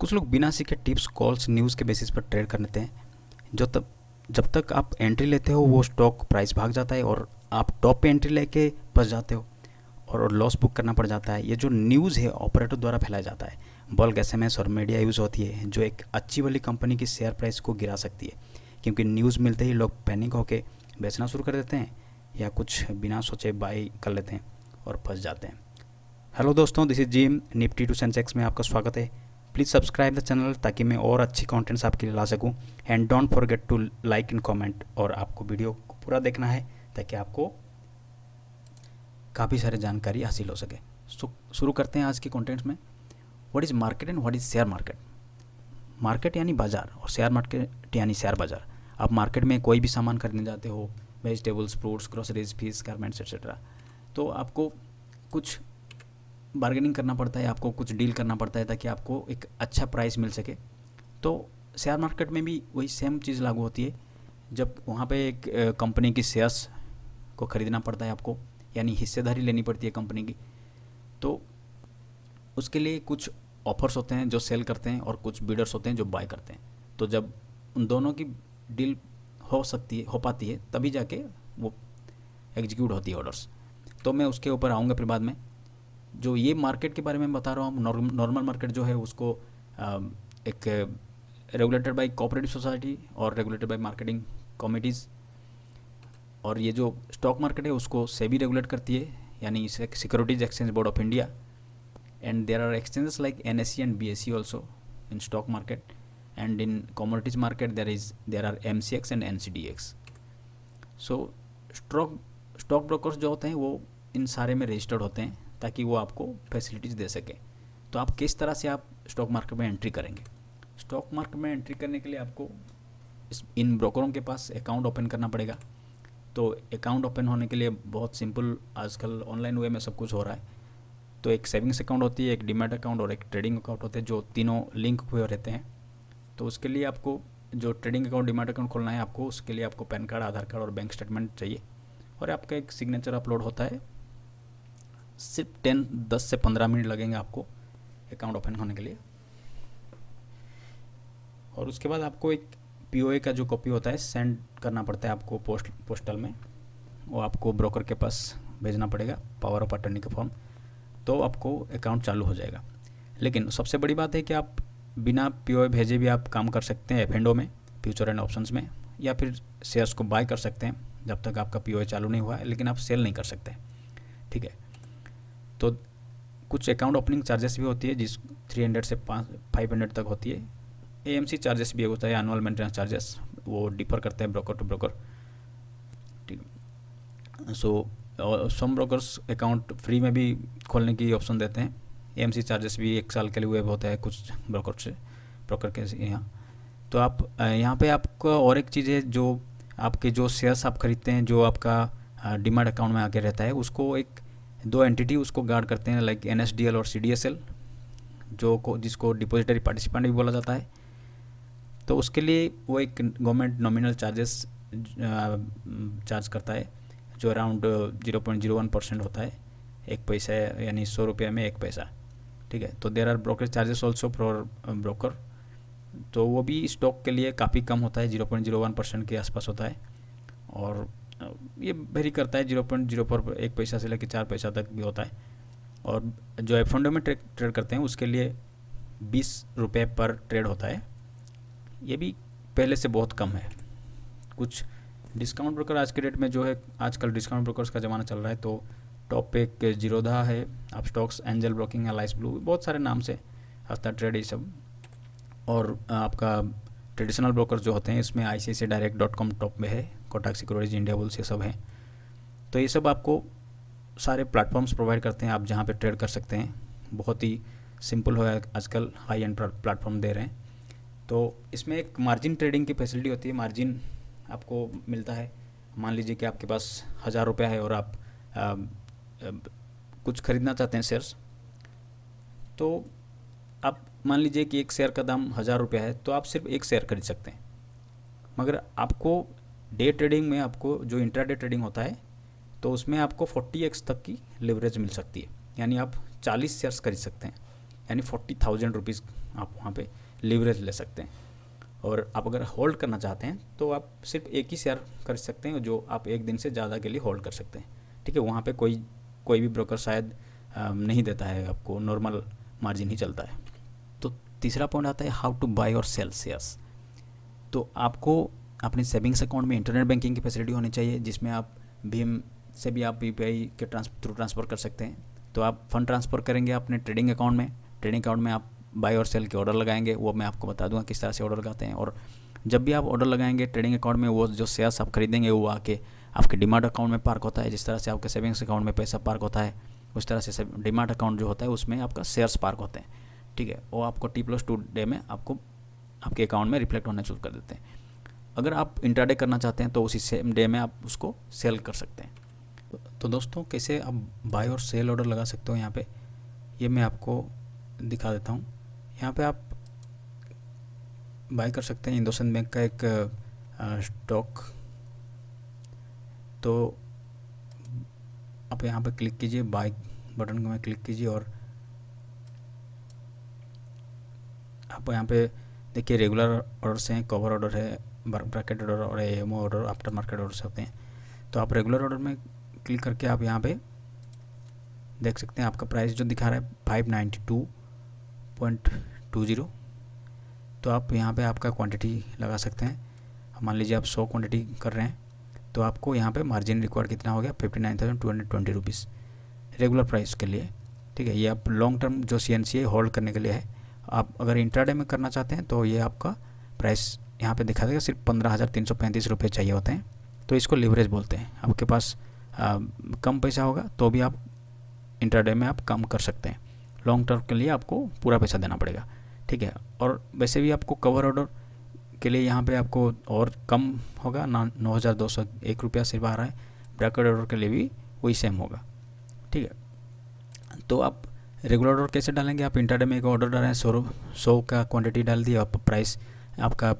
कुछ लोग बिना सीखे टिप्स कॉल्स न्यूज़ के बेसिस पर ट्रेड कर लेते हैं। जो तब जब तक आप एंट्री लेते हो वो स्टॉक प्राइस भाग जाता है और आप टॉप पे एंट्री लेके फंस जाते हो और लॉस बुक करना पड़ जाता है। ये जो न्यूज़ है ऑपरेटर द्वारा फैलाया जाता है, बल्क एसएमएस और मीडिया यूज़ होती है जो एक अच्छी वाली कंपनी की शेयर प्राइस को गिरा सकती है, क्योंकि न्यूज़ मिलते ही लोग पैनिक होकर बेचना शुरू कर देते हैं या कुछ बिना सोचे बाई कर लेते हैं और फंस जाते हैं। हेलो दोस्तों, this is Jim Nifty to Sensex में आपका स्वागत है। प्लीज़ सब्सक्राइब द चैनल ताकि मैं और अच्छी कंटेंट्स आपके लिए ला सकूं। And don't forget to like and comment, और आपको वीडियो को पूरा देखना है ताकि आपको काफ़ी सारी जानकारी हासिल हो सके। शुरू करते हैं आज के कंटेंट्स में। What is market and what is share market. Market यानी बाज़ार और शेयर मार्केट यानी शेयर बाज़ार। आप मार्केट में कोई भी सामान खरीदने जाते हो, vegetables, fruits, groceries, fees, garments etcetera, तो आपको कुछ बार्गेनिंग करना पड़ता है, आपको कुछ डील करना पड़ता है ताकि आपको एक अच्छा प्राइस मिल सके। तो शेयर मार्केट में भी वही सेम चीज़ लागू होती है। जब वहाँ पे एक कंपनी की शेयर्स को ख़रीदना पड़ता है आपको, यानी हिस्सेदारी लेनी पड़ती है कंपनी की, तो उसके लिए कुछ ऑफर्स होते हैं जो सेल करते हैं और कुछ बिडर्स होते हैं जो बाय करते हैं। तो जब उन दोनों की डील हो पाती है तभी जाके वो एग्जीक्यूट होती है ऑर्डर्स। तो मैं उसके ऊपर आऊँगा फिर बाद में। जो ये मार्केट के बारे में बता रहा हूँ, नॉर्मल मार्केट जो है उसको एक रेगुलेटेड बाय कोऑपरेटिव सोसाइटी और रेगुलेटेड बाय मार्केटिंग कमिटीज़, और ये जो स्टॉक मार्केट है उसको सेबी रेगुलेट करती है, यानी Securities Exchange Board of India. And there are exchanges like NSE and BSE also in stock market, and in commodities market there are MCX and NCDX. So stock brokers जो होते हैं वो इन सारे में रजिस्टर्ड होते हैं ताकि वो आपको फैसिलिटीज़ दे सके। तो आप किस तरह से आप स्टॉक मार्केट में एंट्री करेंगे। स्टॉक मार्केट में एंट्री करने के लिए आपको इन ब्रोकरों के पास अकाउंट ओपन करना पड़ेगा। तो अकाउंट ओपन होने के लिए बहुत सिंपल, आजकल ऑनलाइन वे में सब कुछ हो रहा है। तो एक सेविंग्स अकाउंट होती है, एक डीमैट अकाउंट और एक ट्रेडिंग अकाउंट होते हैं, जो तीनों लिंक हुए रहते हैं। तो उसके लिए आपको जो ट्रेडिंग अकाउंट डीमैट अकाउंट खोलना है आपको, उसके लिए आपको पैन कार्ड, आधार कार्ड और बैंक स्टेटमेंट चाहिए, और आपका एक सिग्नेचर अपलोड होता है। सिर्फ 10 से 15 मिनट लगेंगे आपको अकाउंट ओपन होने के लिए। और उसके बाद आपको एक पीओए का जो कॉपी होता है सेंड करना पड़ता है आपको पोस्टल में। वो आपको ब्रोकर के पास भेजना पड़ेगा, पावर ऑफ अटर्नी का फॉर्म, तो आपको अकाउंट चालू हो जाएगा। लेकिन सबसे बड़ी बात है कि आप बिना पीओए भेजे भी आप काम कर सकते हैं एफ&ओ में, फ्यूचर एंड ऑप्शंस में, या फिर शेयर्स को बाय कर सकते हैं जब तक आपका पीओए चालू नहीं हुआ है, लेकिन आप सेल नहीं कर सकते। ठीक है। तो कुछ अकाउंट ओपनिंग चार्जेस भी होती है, जिस 300 से 500 तक होती है। एएमसी चार्जेस भी होता है, एनुअल मेंटेनेंस चार्जेस, वो डिफर करते हैं ब्रोकर टू ब्रोकर। ठीक है। सो सम ब्रोकर्स अकाउंट फ्री में भी खोलने की ऑप्शन देते हैं। एएमसी चार्जेस भी 1 साल के लिए वेब होता है कुछ ब्रोकर के यहाँ। तो आप यहाँ पे आपको और एक चीज़ है, जो आपके जो शेयर्स आप खरीदते हैं, जो आपका डीमैट अकाउंट में आके रहता है, उसको एक 2 एंटिटी उसको गार्ड करते हैं, लाइक एनएसडीएल और सीडीएसएल, जिसको डिपॉजिटरी पार्टिसिपेंट भी बोला जाता है। तो उसके लिए वो एक गवर्नमेंट नॉमिनल चार्जेस चार्ज करता है, जो अराउंड 0.01% होता है, 1 पैसा, यानी 100 रुपये में 1 पैसा। ठीक है। तो there are brokerage charges also for broker, तो वो भी स्टॉक के लिए काफ़ी कम होता है, 0.01% के आसपास होता है। और ये वेरी करता है, 0.04 1 पैसा से लेकर 4 पैसा तक भी होता है। और जो एफ&ओ में ट्रेड करते हैं उसके लिए 20 रुपये पर ट्रेड होता है। ये भी पहले से बहुत कम है। कुछ डिस्काउंट ब्रोकर आज के डेट में जो है, आजकल डिस्काउंट ब्रोकर्स का ज़माना चल रहा है, तो टॉप पे एक जीरोधा है, आप stocks, angel broking, alias blue, बहुत सारे नाम से हफ्ता ट्रेड, ये सब। और आपका ट्रेडिशनल ब्रोकर जो होते हैं, इसमें ICICIdirect.com टॉप में है, कोटक सिक्योरिटीज, इंडिया बुल्स, ये सब हैं। तो ये सब आपको सारे प्लेटफॉर्म्स प्रोवाइड करते हैं, आप जहाँ पे ट्रेड कर सकते हैं। बहुत ही सिंपल हो, आजकल हाई एंड प्लेटफॉर्म दे रहे हैं। तो इसमें एक मार्जिन ट्रेडिंग की फैसिलिटी होती है। मार्जिन आपको मिलता है, मान लीजिए कि आपके पास 1000 रुपया है और आप कुछ खरीदना चाहते हैं शेयर्स, तो आप मान लीजिए कि एक शेयर का दाम 1000 रुपया है, तो आप सिर्फ एक शेयर खरीद सकते हैं। मगर आपको डे ट्रेडिंग में, आपको जो इंट्राडे ट्रेडिंग होता है, तो उसमें आपको 40x तक की लेवरेज मिल सकती है, यानी आप 40 शेयर्स खरीद सकते हैं। यानी 40,000 रुपीज़ आप वहाँ पे लीवरेज ले सकते हैं। और आप अगर होल्ड करना चाहते हैं तो आप सिर्फ एक ही शेयर कर सकते हैं जो आप एक दिन से ज़्यादा के लिए होल्ड कर सकते हैं। ठीक है, वहाँ पे कोई भी ब्रोकर शायद नहीं देता है, आपको नॉर्मल मार्जिन ही चलता है। तो तीसरा पॉइंट आता है हाउ टू बाय और सेल शेयर्स। तो आपको अपने सेविंग्स अकाउंट में इंटरनेट बैंकिंग की फैसिलिटी होनी चाहिए, जिसमें आप भीम से भी आप यूपीआई के थ्रू ट्रांसफ़र कर सकते हैं। तो आप फंड ट्रांसफ़र करेंगे अपने ट्रेडिंग अकाउंट में, ट्रेडिंग अकाउंट में आप बाय और सेल के ऑर्डर लगाएंगे, वो मैं आपको बता दूंगा किस तरह से ऑर्डर लगाते हैं। और जब भी आप ऑर्डर लगाएंगे ट्रेडिंग अकाउंट में, वो जो शेयर्स आप खरीदेंगे वो आके आपके डीमैट अकाउंट में पार्क होता है। जिस तरह से आपके सेविंग्स अकाउंट में पैसा पार्क होता है, उस तरह से डीमैट अकाउंट जो होता है उसमें आपका शेयर्स पार्क होते हैं। ठीक है, वो आपको T+2 डे में आपको आपके अकाउंट में रिफ्लेक्ट होना शुरू कर देते हैं। अगर आप इंट्राडे करना चाहते हैं तो उसी सेम डे में आप उसको सेल कर सकते हैं। तो दोस्तों, कैसे आप बाय और सेल ऑर्डर लगा सकते हो यहाँ पे, ये मैं आपको दिखा देता हूँ। यहाँ पे आप बाय कर सकते हैं इंडोसिंड बैंक का एक स्टॉक। तो आप यहाँ पे क्लिक कीजिए, बाय बटन को में क्लिक कीजिए और आप यहाँ पे देखिए रेगुलर ऑर्डर्स हैं, कवर ऑर्डर है, ब्रैकेट ऑर्डर और AMO order, after market orders होते हैं। तो आप रेगुलर ऑर्डर में क्लिक करके आप यहाँ पे देख सकते हैं आपका प्राइस जो दिखा रहा है 592.20। तो आप यहाँ पे आपका क्वांटिटी लगा सकते हैं। मान लीजिए आप 100 क्वांटिटी कर रहे हैं तो आपको यहाँ पे मार्जिन रिक्वायर्ड कितना हो गया 59,220 रुपीज़ रेगुलर प्राइस के लिए। ठीक है, ये आप लॉन्ग टर्म जो CNC है होल्ड करने के लिए है। आप अगर इंट्राडे में करना चाहते हैं तो ये आपका प्राइस यहाँ पे दिखा देगा, सिर्फ 15,335 रुपये चाहिए होते हैं। तो इसको लीवरेज बोलते हैं। आपके पास कम पैसा होगा तो भी आप इंट्राडे में आप कम कर सकते हैं, लॉन्ग टर्म के लिए आपको पूरा पैसा देना पड़ेगा। ठीक है, और वैसे भी आपको कवर ऑर्डर के लिए यहाँ पे आपको और कम होगा ना, 9,201 रुपया सिर्फ आ रहा है। ब्रैकेट ऑर्डर के लिए भी वही सेम होगा। ठीक है, तो आप रेगुलर ऑर्डर कैसे डालेंगे, आप इंट्राडे में एक ऑर्डर डालें, 100 का क्वांटिटी डाल दिया, आप प्राइस आपका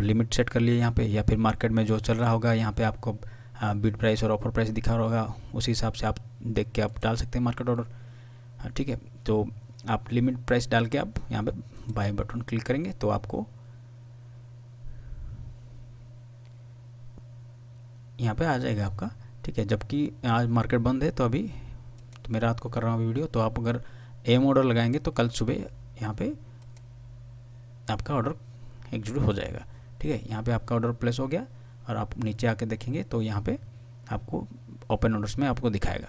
लिमिट सेट कर लिए यहाँ पे, या फिर मार्केट में जो चल रहा होगा यहाँ पे आपको बिड प्राइस और ऑफर प्राइस दिखा रहा होगा, उसी हिसाब से आप देख के आप डाल सकते हैं मार्केट ऑर्डर। ठीक है, तो आप लिमिट प्राइस डाल के आप यहाँ पे बाय बटन क्लिक करेंगे तो आपको यहाँ पे आ जाएगा आपका। ठीक है, जबकि आज मार्केट बंद है तो अभी तो मैं रात को कर रहा हूँ वीडियो, तो आप अगर एम ऑर्डर लगाएंगे तो कल सुबह यहाँ पे आपका ऑर्डर एग्जीक्यूट हो जाएगा। ठीक है, यहाँ पे आपका ऑर्डर प्लेस हो गया और आप नीचे आके देखेंगे तो यहाँ पे आपको ओपन ऑर्डर्स में आपको दिखाएगा,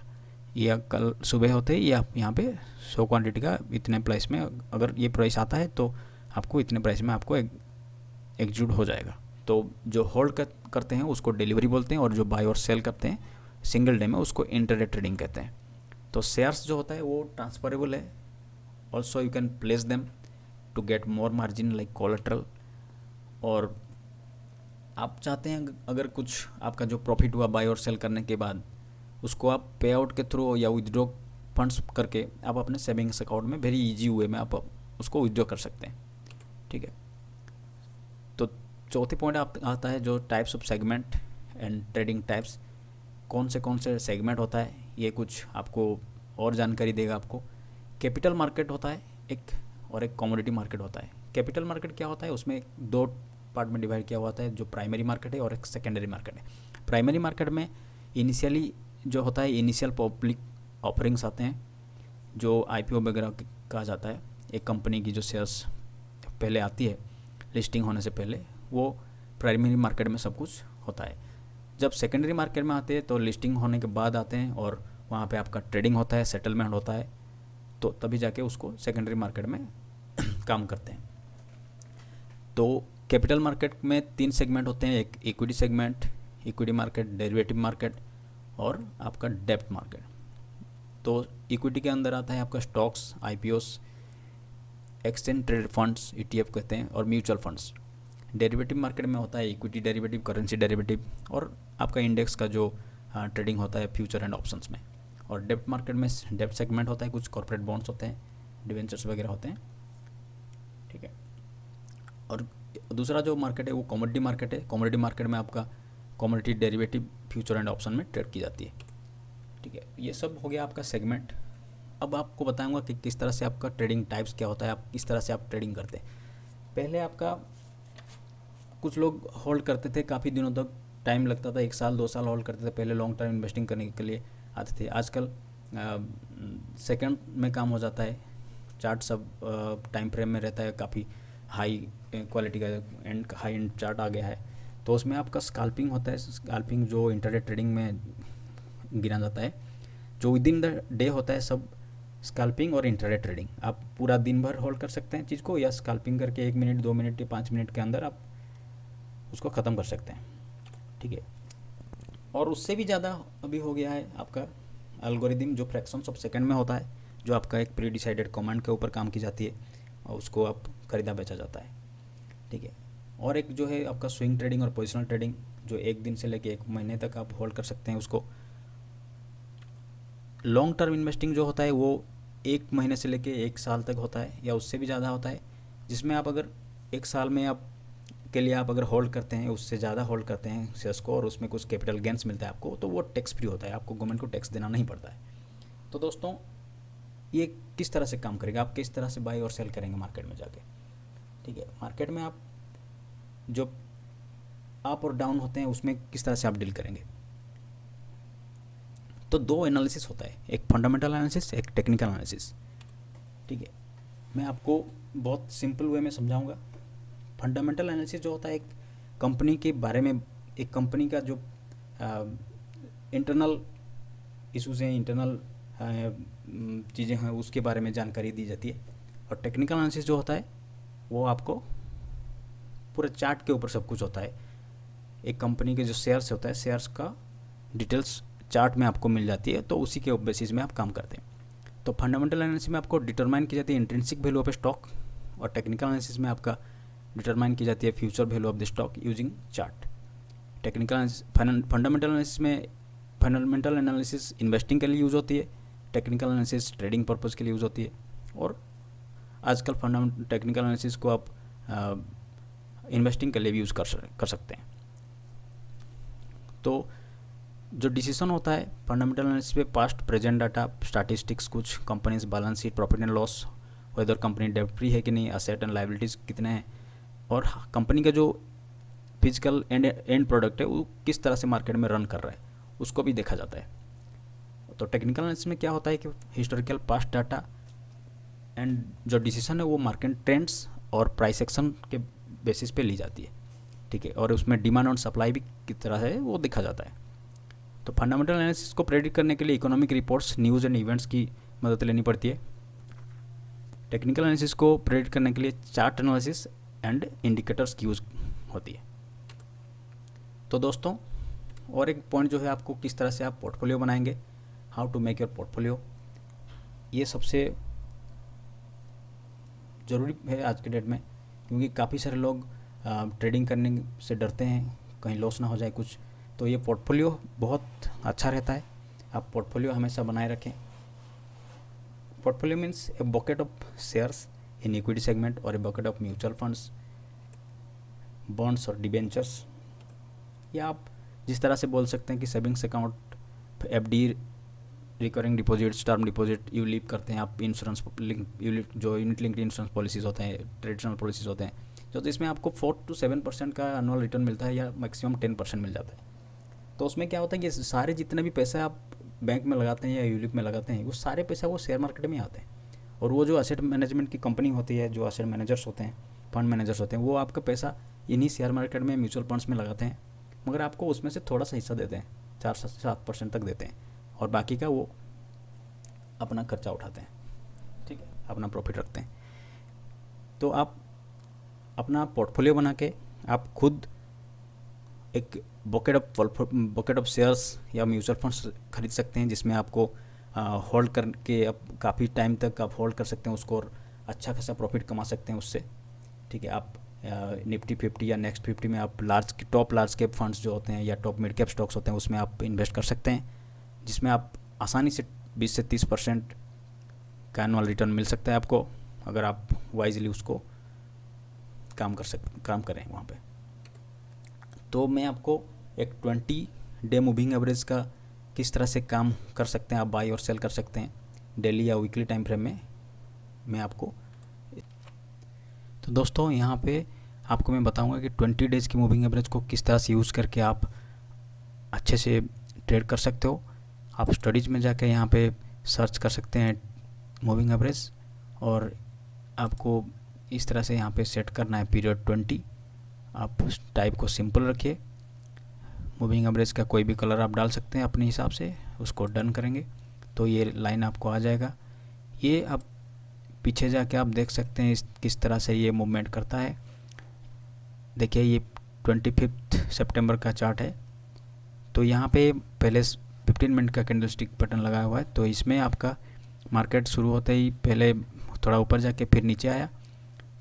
ये कल सुबह होते ही आप यहाँ पे 100 क्वांटिटी का इतने प्राइस में, अगर ये प्राइस आता है तो आपको इतने प्राइस में आपको एग्जीक्यूट हो जाएगा। तो जो होल्ड करते हैं उसको डिलीवरी बोलते हैं, और जो बाय और सेल करते हैं सिंगल डे में उसको इंट्राडे ट्रेडिंग कहते हैं। तो शेयर्स जो होता है वो ट्रांसफरेबल है, also you can place them to get more margin like collateral. और आप चाहते हैं अगर कुछ आपका जो प्रॉफिट हुआ बाय और सेल करने के बाद, उसको आप पे आउट के थ्रू या विदड्रॉ फंड्स करके आप अपने सेविंग्स अकाउंट में वेरी इजी वे में आप उसको विदड्रॉ कर सकते हैं। ठीक है, तो चौथी पॉइंट आता है जो types of segment and trading types. कौन से सेगमेंट होता है, ये कुछ आपको और जानकारी देगा आपको। कैपिटल मार्केट होता है एक, और एक कमोडिटी मार्केट होता है। कैपिटल मार्केट क्या होता है, उसमें 2 पार्ट में डिवाइड किया हुआ होता है, जो प्राइमरी मार्केट है और एक सेकेंडरी मार्केट है। प्राइमरी मार्केट में इनिशियली जो होता है इनिशियल पब्लिक ऑफरिंग्स आते हैं, जो IPO वगैरह कहा जाता है। एक कंपनी की जो शेयर्स पहले आती है लिस्टिंग होने से पहले, वो प्राइमरी मार्केट में सब कुछ होता है। जब सेकेंडरी मार्केट में आते हैं तो लिस्टिंग होने के बाद आते हैं और वहाँ पे आपका ट्रेडिंग होता है, सेटलमेंट होता है, तो तभी जाके उसको सेकेंडरी मार्केट में काम करते हैं। तो कैपिटल मार्केट में 3 सेगमेंट होते हैं, एक equity segment, equity market, derivative market और आपका डेब्ट मार्केट। तो इक्विटी के अंदर आता है आपका stocks, IPOs, exchange trade funds, ETF कहते हैं, और म्यूचुअल फंड्स। डेरिवेटिव मार्केट में होता है इक्विटी डेरिवेटिव, करेंसी डेरिवेटिव, और आपका इंडेक्स का जो ट्रेडिंग होता है फ्यूचर एंड ऑप्शंस में। और डेब्ट मार्केट में डेब्ट सेगमेंट होता है, कुछ कॉर्पोरेट बॉन्ड्स होते हैं, डिवेंचर्स वगैरह होते हैं। ठीक है, और दूसरा जो मार्केट है वो कमोडिटी मार्केट है। कमोडिटी मार्केट में आपका commodity derivative future and option में ट्रेड की जाती है। ठीक है, ये सब हो गया आपका सेगमेंट। अब आपको बताऊंगा कि किस तरह से आपका ट्रेडिंग टाइप्स क्या होता है, आप किस तरह से आप ट्रेडिंग करते हैं। पहले आपका कुछ लोग होल्ड करते थे काफ़ी दिनों तक, टाइम लगता था, 1 साल 2 साल होल्ड करते थे, पहले लॉन्ग टर्म इन्वेस्टिंग करने के लिए आते थे। आजकल सेकंड में काम हो जाता है, चार्ट सब टाइम फ्रेम में रहता है, काफ़ी हाई क्वालिटी का एंड हाई एंड चार्ट आ गया है। तो उसमें आपका स्काल्पिंग होता है, स्काल्पिंग जो इंटरडे ट्रेडिंग में गिना जाता है। जो विद इन द डे होता है सब स्काल्पिंग और इंटरडे ट्रेडिंग, आप पूरा दिन भर होल्ड कर सकते हैं चीज़ को, या स्काल्पिंग करके 1 मिनट 2 मिनट या 5 मिनट के अंदर आप उसको ख़त्म कर सकते हैं। ठीक है, और उससे भी ज़्यादा अभी हो गया है आपका एल्गोरिदम, जो फ्रैक्शंस ऑफ सेकंड में होता है, जो आपका एक प्री डिसाइडेड कमांड के ऊपर काम की जाती है और उसको आप खरीदा बेचा जाता है। ठीक है, और एक जो है आपका स्विंग ट्रेडिंग और पोजिशनल ट्रेडिंग, जो 1 दिन से लेके 1 महीने तक आप होल्ड कर सकते हैं उसको। लॉन्ग टर्म इन्वेस्टिंग जो होता है वो 1 महीने से लेके 1 साल तक होता है या उससे भी ज़्यादा होता है, जिसमें आप अगर 1 साल में आप के लिए आप अगर होल्ड करते हैं, उससे ज़्यादा होल्ड करते हैं शेयर्स को और उसमें कुछ कैपिटल गेंस मिलता है आपको, तो वो टैक्स फ्री होता है, आपको गवर्नमेंट को टैक्स देना नहीं पड़ता है। तो दोस्तों ये किस तरह से काम करेगा, आप किस तरह से बाई और सेल करेंगे मार्केट में जाके। ठीक है, मार्केट में आप जो अप और डाउन होते हैं उसमें किस तरह से आप डील करेंगे। तो 2 एनालिसिस होता है, एक फंडामेंटल एनालिसिस, एक टेक्निकल एनालिसिस। ठीक है, मैं आपको बहुत सिंपल वे में समझाऊंगा। फंडामेंटल एनालिसिस जो होता है एक कंपनी के बारे में, एक कंपनी का जो इंटरनल इशूज़ हैं, इंटरनल चीज़ें हैं, उसके बारे में जानकारी दी जाती है। और टेक्निकल एनालिसिस जो होता है वो आपको पूरे चार्ट के ऊपर सब कुछ होता है। एक कंपनी के जो शेयर्स होता है, शेयर्स का डिटेल्स चार्ट में आपको मिल जाती है, तो उसी के बेसिस में आप काम करते हैं। तो फंडामेंटल एनालिसिस में आपको डिटरमाइन की जाती है इंट्रिंसिक वैल्यू ऑफ स्टॉक, और टेक्निकल एनालिसिस में आपका डिटरमाइन की जाती है future value of the stock using chart. Fundamental analysis में फंडामेंटल एनालिसिस इन्वेस्टिंग के लिए यूज़ होती है, टेक्निकल एनालिसिस ट्रेडिंग पर्पज़ के लिए यूज़ होती है, और आजकल टेक्निकल एनालिसिस को आप इन्वेस्टिंग के लिए भी यूज़ कर सकते हैं। तो जो डिसीजन होता है फंडामेंटल एनालिसिस पे, पास्ट प्रेजेंट डाटा, स्टैटिस्टिक्स, कुछ companies balance sheet, profit and loss, weather company डेब्ट फ्री है कि नहीं, असेट एंड लायबिलिटीज़ कितने हैं, और कंपनी का जो फिजिकल एंड प्रोडक्ट है वो किस तरह से मार्केट में रन कर रहा है, उसको भी देखा जाता है। तो टेक्निकल एनालिसिस में क्या होता है कि हिस्टोरिकल पास्ट डाटा एंड जो डिसीजन है वो मार्केट ट्रेंड्स और प्राइस एक्शन के बेसिस पे ली जाती है। ठीक है, और उसमें डिमांड और सप्लाई भी किस तरह है वो देखा जाता है। तो फंडामेंटल एनालिसिस को प्रेडिक्ट करने के लिए economic reports, news and events की मदद लेनी पड़ती है। टेक्निकल एनालिसिस को प्रेडिक्ट करने के लिए चार्ट एनालिसिस एंड इंडिकेटर्स की यूज़ होती है। तो दोस्तों और एक पॉइंट जो है, आपको किस तरह से आप पोर्टफोलियो बनाएंगे, how to make your portfolio, ये सबसे ज़रूरी है आज के डेट में, क्योंकि काफ़ी सारे लोग ट्रेडिंग करने से डरते हैं, कहीं लॉस ना हो जाए कुछ। तो ये पोर्टफोलियो बहुत अच्छा रहता है, आप पोर्टफोलियो हमेशा बनाए रखें। Portfolio means a bucket of shares in equity segment और a bucket of mutual funds, bonds और डिबेंचर्स, या आप जिस तरह से बोल सकते हैं कि savings account, FD, recurring deposits, term deposit, ULIP करते हैं आप, इंश्योरेंस लिंक, यूलिप जो यूनिट लिंक्ड इंश्योरेंस पॉलिसीज़ होते हैं, ट्रेडिशनल पॉलिसीज़ होते हैं, जो तो इसमें आपको 4 to 7% का एनुअल रिटर्न मिलता है या मैक्सिमम 10% मिल जाता है। तो उसमें क्या होता है कि सारे जितने भी पैसे आप बैंक में लगाते हैं या यूलिप में लगाते हैं, वो सारे पैसा वो शेयर मार्केट में आते हैं। और वो जो असेट मैनेजमेंट की कंपनी होती है, जो असेट मैनेजर्स होते हैं, फंड मैनेजर्स होते हैं, वो आपका पैसा इन्हीं शेयर मार्केट में, म्यूचुअल फंड्स में लगाते हैं, मगर आपको उसमें से थोड़ा सा हिस्सा देते हैं, 4 से 7% तक देते हैं, और बाकी का वो अपना खर्चा उठाते हैं। ठीक है, अपना प्रॉफिट रखते हैं। तो आप अपना पोर्टफोलियो बना के आप खुद एक बकेट ऑफ शेयर्स या म्यूचुअल फंड्स खरीद सकते हैं, जिसमें आपको होल्ड करके आप काफ़ी टाइम तक आप होल्ड कर सकते हैं उसको, और अच्छा खासा प्रॉफिट कमा सकते हैं उससे। ठीक है, आप निफ्टी 50 या नेक्स्ट 50 में आप टॉप लार्ज कैप फंड्स जो होते हैं या टॉप मिड कैप स्टॉक्स होते हैं उसमें आप इन्वेस्ट कर सकते हैं, जिसमें आप आसानी से 20 से 30% का एनुअल रिटर्न मिल सकता है आपको, अगर आप वाइजली उसको काम करें वहाँ पे। तो मैं आपको एक 20 डे मूविंग एवरेज का किस तरह से काम कर सकते हैं, आप बाई और सेल कर सकते हैं, डेली या वीकली टाइम फ्रेम में मैं आपको। तो दोस्तों यहाँ पे आपको मैं बताऊंगा कि 20 डेज़ की मूविंग एवरेज को किस तरह से यूज़ करके आप अच्छे से ट्रेड कर सकते हो। आप स्टडीज़ में जाके यहाँ पे सर्च कर सकते हैं मूविंग एवरेज, और आपको इस तरह से यहाँ पे सेट करना है पीरियड 20। आप टाइप को सिंपल रखिए, मूविंग एवरेज का कोई भी कलर आप डाल सकते हैं अपने हिसाब से, उसको डन करेंगे तो ये लाइन आपको आ जाएगा। ये आप पीछे जाके आप देख सकते हैं किस तरह से ये मूवमेंट करता है। देखिए ये 25 सितंबर का चार्ट है। तो यहाँ पे पहले 15 मिनट का कैंडलस्टिक पैटर्न लगाया हुआ है, तो इसमें आपका मार्केट शुरू होते ही पहले थोड़ा ऊपर जाके फिर नीचे आया,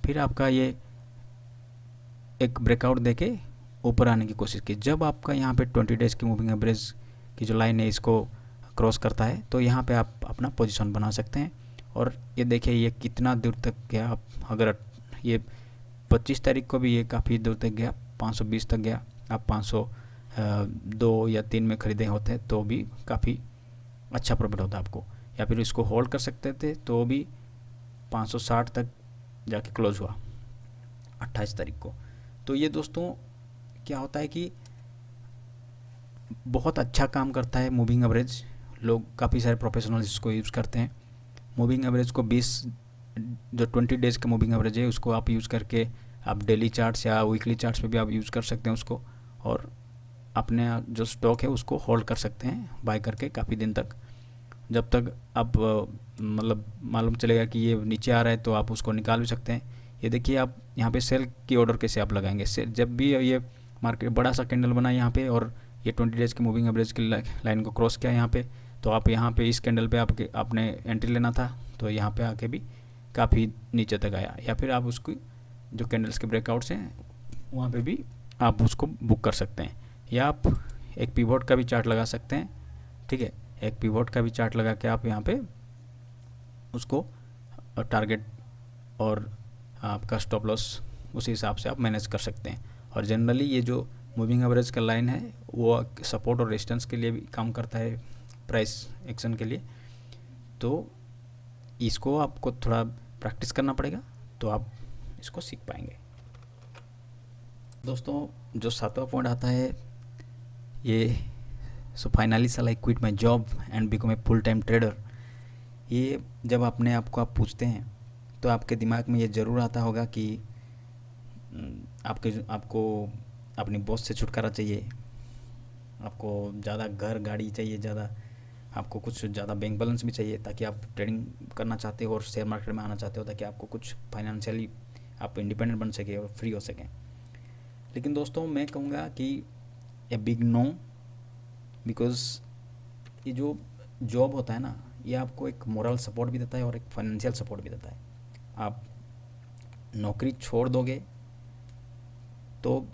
फिर आपका ये एक ब्रेकआउट देके ऊपर आने की कोशिश की। जब आपका यहाँ पे 20 डेज़ की मूविंग एवरेज की जो लाइन है इसको क्रॉस करता है तो यहाँ पे आप अपना पोजीशन बना सकते हैं। और ये देखिए ये कितना दूर तक गया। आप अगर ये 25 तारीख को भी ये काफ़ी दूर तक गया, 520 तक गया। आप 502 या 3 में ख़रीदे होते तो भी काफ़ी अच्छा प्रॉफिट होता आपको, या फिर इसको होल्ड कर सकते थे तो भी 560 तक जाके क्लोज हुआ 28 तारीख को। तो ये दोस्तों क्या होता है कि बहुत अच्छा काम करता है मूविंग एवरेज। लोग काफ़ी सारे प्रोफेशनल्स इसको यूज़ करते हैं। मूविंग एवरेज को 20 डेज़ का मूविंग एवरेज है उसको आप यूज़ करके आप डेली चार्ट्स या वीकली चार्ट्स पे भी आप यूज़ कर सकते हैं उसको, और अपने जो स्टॉक है उसको होल्ड कर सकते हैं बाय करके काफ़ी दिन तक, जब तक आप मतलब मालूम चलेगा कि ये नीचे आ रहा है तो आप उसको निकाल भी सकते हैं। ये देखिए आप यहाँ पे सेल की ऑर्डर कैसे आप लगाएंगे। सेल जब भी ये मार्केट बड़ा सा कैंडल बना यहाँ पे और ये 20 डेज़ की मूविंग एवरेज की लाइन को क्रॉस किया यहाँ पे, तो आप यहाँ पे इस कैंडल पे आपने एंट्री लेना था, तो यहाँ पे आके भी काफ़ी नीचे तक आया। या फिर आप उसकी जो कैंडल्स के ब्रेकआउट्स हैं वहाँ पे भी आप उसको बुक कर सकते हैं, या आप एक पिवोट का भी चार्ट लगा सकते हैं। ठीक है, एक पिवोट का भी चार्ट लगा के आप यहाँ पे उसको टारगेट और आपका स्टॉप लॉस उसी हिसाब से आप मैनेज कर सकते हैं। और जनरली ये जो मूविंग एवरेज का लाइन है वो सपोर्ट और रेजिस्टेंस के लिए भी काम करता है, प्राइस एक्शन के लिए। तो इसको आपको थोड़ा प्रैक्टिस करना पड़ेगा तो आप इसको सीख पाएंगे। दोस्तों जो 7वां पॉइंट आता है ये सो फाइनली साल I quit my job and become a full time trader. ये जब अपने आप को आप पूछते हैं तो आपके दिमाग में ये ज़रूर आता होगा कि आपको अपनी बॉस से छुटकारा चाहिए, आपको ज़्यादा घर गाड़ी चाहिए, ज़्यादा आपको कुछ ज़्यादा बैंक बैलेंस भी चाहिए ताकि आप ट्रेडिंग करना चाहते हो और शेयर मार्केट में आना चाहते हो ताकि आपको कुछ फाइनेंशियली आप इंडिपेंडेंट बन सके और फ्री हो सकें। लेकिन दोस्तों मैं कहूँगा कि ए बिग नो, बिकॉज़ ये जो जॉब होता है ना ये आपको एक मोरल सपोर्ट भी देता है और एक फाइनेंशियल सपोर्ट भी देता है। आप नौकरी छोड़ दोगे तो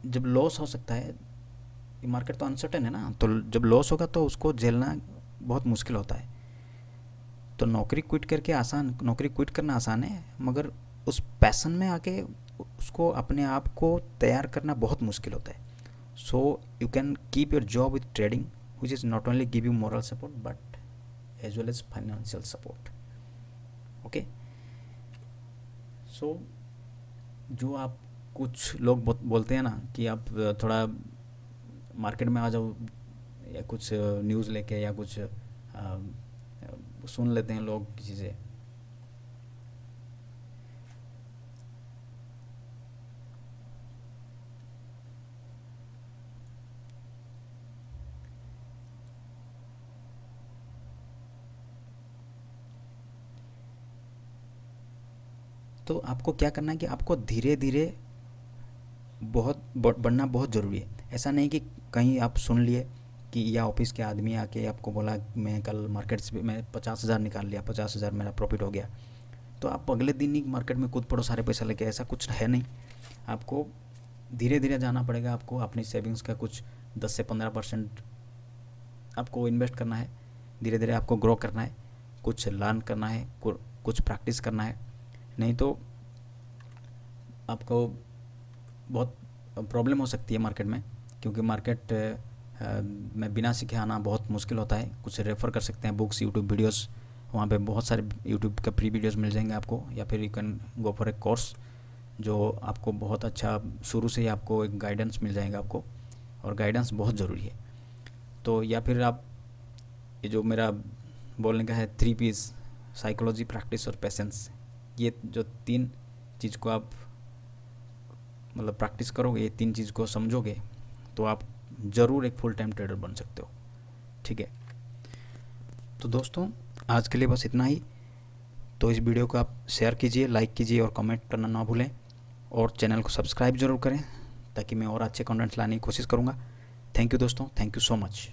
जब लॉस हो सकता है, ये मार्केट तो अनसर्टेन है ना, तो जब लॉस होगा तो उसको झेलना बहुत मुश्किल होता है। तो नौकरी क्विट करना आसान है, मगर उस पैशन में आके उसको अपने आप को तैयार करना बहुत मुश्किल होता है। So you can keep your job with trading which is not only give you moral support but as well as financial support. Okay, so जो आप कुछ लोग बोलते हैं ना कि आप थोड़ा मार्केट में आ जाओ या कुछ न्यूज़ लेके या कुछ सुन लेते हैं लोग किसी से, तो आपको क्या करना है कि आपको धीरे धीरे बहुत बढ़ना बहुत ज़रूरी है। ऐसा नहीं कि कहीं आप सुन लिए कि या ऑफिस के आदमी आके आपको बोला मैं कल मार्केट से मैं 50,000 निकाल लिया, 50,000 मेरा प्रॉफिट हो गया, तो आप अगले दिन ही मार्केट में कूद पड़ो सारे पैसा लेके, ऐसा कुछ है नहीं। आपको धीरे धीरे जाना पड़ेगा। आपको अपनी सेविंग्स का कुछ 10 से 15% आपको इन्वेस्ट करना है, धीरे धीरे आपको ग्रो करना है, कुछ लर्न करना है, कुछ प्रैक्टिस करना है, नहीं तो आपको बहुत प्रॉब्लम हो सकती है मार्केट में, क्योंकि मार्केट मैं बिना सीखे आना बहुत मुश्किल होता है। कुछ रेफ़र कर सकते हैं बुक्स, यूट्यूब वीडियोस, वहाँ पे बहुत सारे यूट्यूब का फ्री वीडियोस मिल जाएंगे आपको, या फिर you can go for a course जो आपको बहुत अच्छा शुरू से ही आपको एक गाइडेंस मिल जाएगा आपको, और गाइडेंस बहुत ज़रूरी है। तो या फिर आप ये जो मेरा बोलने का है 3 P's, साइकोलॉजी, प्रैक्टिस और पेशेंस, ये जो 3 चीज़ को आप मतलब प्रैक्टिस करोगे, ये 3 चीज़ को समझोगे, तो आप ज़रूर एक फुल टाइम ट्रेडर बन सकते हो। ठीक है, तो दोस्तों आज के लिए बस इतना ही। तो इस वीडियो को आप शेयर कीजिए, लाइक कीजिए और कमेंट करना ना भूलें, और चैनल को सब्सक्राइब ज़रूर करें ताकि मैं और अच्छे कंटेंट्स लाने की कोशिश करूँगा। थैंक यू दोस्तों, थैंक यू सो मच।